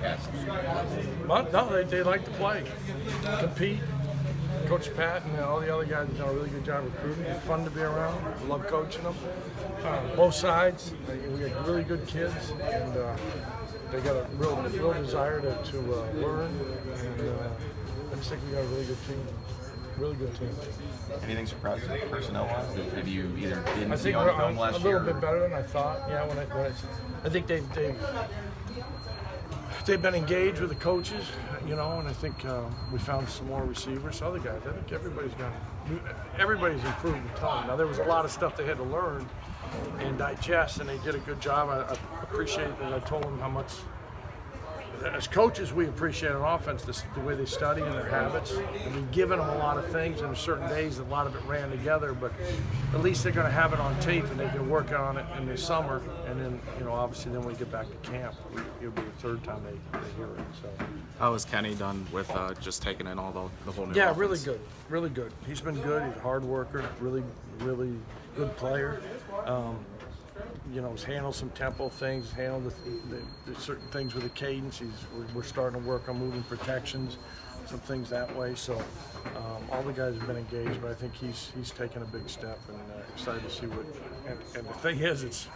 cast? But no, they like to play, compete. Coach Pat and all the other guys have done a really good job recruiting. It's fun to be around. We love coaching them. Both sides, we got really good kids, and they got a real desire to learn. And I just think we got a really good team. Really good team. Anything surprising personnel-wise that maybe you either didn't I see think on we're film last a year? little bit better than I thought. Yeah, I think they've been engaged with the coaches, and I think we found some more receivers. Other guys, I think everybody's improved a ton. Now there was a lot of stuff they had to learn and digest, and they did a good job. I appreciate that. I told them how much. As coaches, we appreciate on offense the way they study and their habits. And we've given them a lot of things, and certain days a lot of it ran together, but at least they're going to have it on tape and they can work on it in the summer. And then, obviously then when we get back to camp, it'll be the third time they hear it. So. How has Kenny done with just taking in all the whole new Yeah, offense? really good, really good. He's been good. He's a hard worker, really good player. He's handled some tempo things, handled the certain things with the cadence. We're starting to work on moving protections, some things that way. So all the guys have been engaged, but I think he's taken a big step, and excited to see what. And the thing is, it's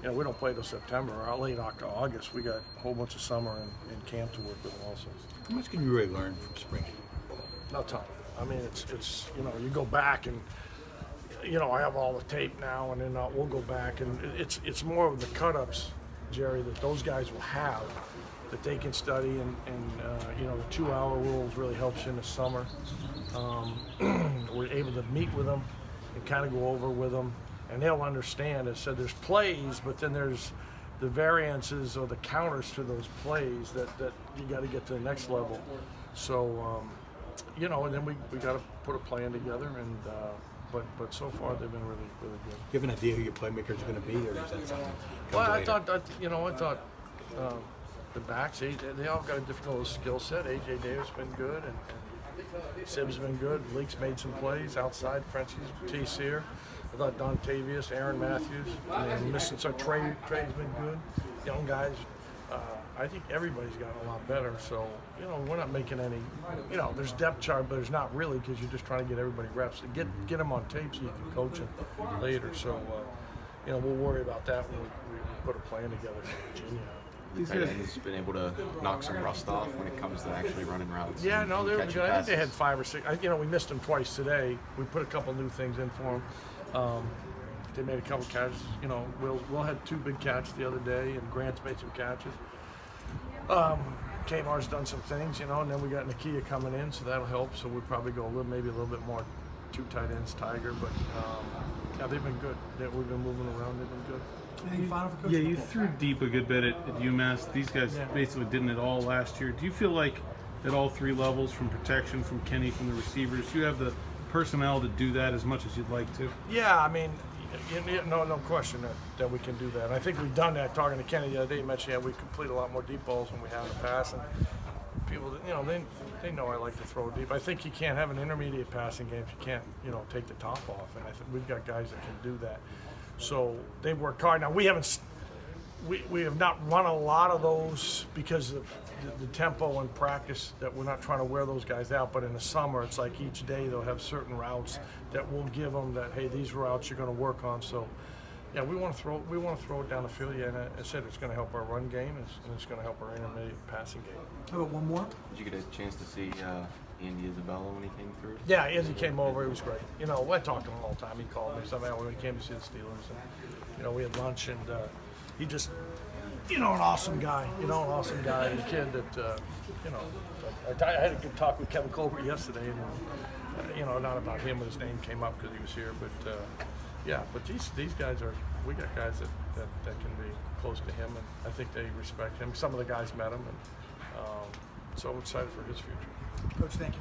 we don't play till September or late August. We got a whole bunch of summer and camp to work with also. How much can you really learn from spring? Not a ton. I mean, it's you go back and. I have all the tape now, and then we'll go back, and it's more of the cut-ups, Jerry, that those guys will have, that they can study, and the 2-hour rules really helps you in the summer. We're able to meet with them and kind of go over with them, and they'll understand. I said there's plays, but then there's the variances or the counters to those plays that you got to get to the next level. So, and then we got to put a plan together, and. But so far they've been really good. Do you have an idea who your playmakers are going to be, or is that something? Well, I thought the backs they all got a different little skill set. AJ Davis been good, and Sib's been good. Leak's made some plays outside. Frenchie's T-Sear. I thought Dontavius, Aaron Matthews, missing so Trey's been good. Young guys. I think everybody's gotten a lot better. So we're not making any. There's depth chart, but there's not really because you're just trying to get everybody reps and get them on tape so you can coach them later. So we'll worry about that when we put a plan together for Virginia. These guys been able to knock some rust off when it comes to actually running routes. Yeah, no, they were good. I think they had passes. 5 or 6. We missed them twice today. We put a couple new things in for them. They made a couple catches. Will had 2 big catches the other day, and Grant's made some catches. Kamar's done some things, and then we got Nakia coming in, so that'll help. So we'll probably go maybe a little bit more 2 tight ends, Tiger, but yeah, they've been good. We've been moving around. They've been good. Anything final for Coach? Yeah, you threw deep a good bit at UMass. These guys basically didn't at all last year. Do you feel like at all 3 levels, from protection, from Kenny, from the receivers, you have the personnel to do that as much as you'd like to? Yeah, I mean, no question that we can do that. And I think we've done that. Talking to Kenny the other day, he mentioned we complete a lot more deep balls than we have in the past. And people, they know I like to throw deep. I think you can't have an intermediate passing game if you can't, take the top off. And I think we've got guys that can do that. So they work hard. Now we have not run a lot of those because of the tempo and practice, that we're not trying to wear those guys out. But in the summer, it's like each day they'll have certain routes that we'll give them that, hey, these routes you're going to work on. So yeah, we want to throw it down the field. Yeah, and I said it's going to help our run game, and it's going to help our intermediate passing game. How about one more? Did you get a chance to see Andy Isabella when he came through? Yeah, as he came over, it was great. I talked to him all the time. He called me somehow when he came to see the Steelers, and we had lunch, and he just, an awesome guy. An awesome guy. A kid that, I had a good talk with Kevin Colbert yesterday, and not about him, but his name came up because he was here, but yeah. But these guys we got guys that can be close to him, and I think they respect him. Some of the guys met him, and so I'm excited for his future. Coach, thank you very much.